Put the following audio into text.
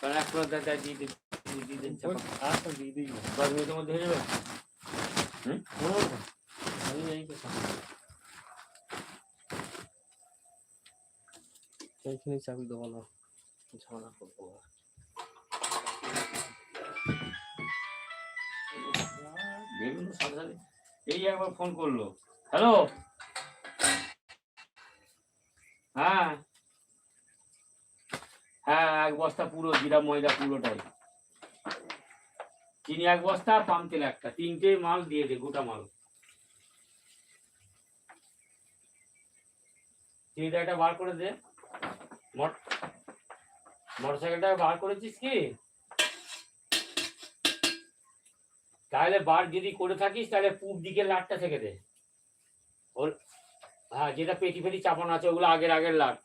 কারণ এক প্লট দিয়ে দিন 10 মিনিটের মধ্যে হয়ে যাবে। এইখানে চাবি দেবো না, ঝামেলা করবো না। এই একবার ফোন করলো, হ্যালো, হ্যাঁ হ্যাঁ 1 বস্তা পুরো জিরা ময়দা পুরোটাই, চিনি 1 বস্তা, পাম তেল 1টা, 3টে মাল দিয়ে দে, গোটা মাল। চিনিটা একটা বার করে দে। মোটরসাইকেলটা বার করেছিস কি? তাহলে বার যদি করে থাকিস তাহলে পূব দিকের লাটটা থেকে দে। হ্যাঁ, যেটা পেটি ফেটি চাপানো আছে ওগুলো আগের লাট।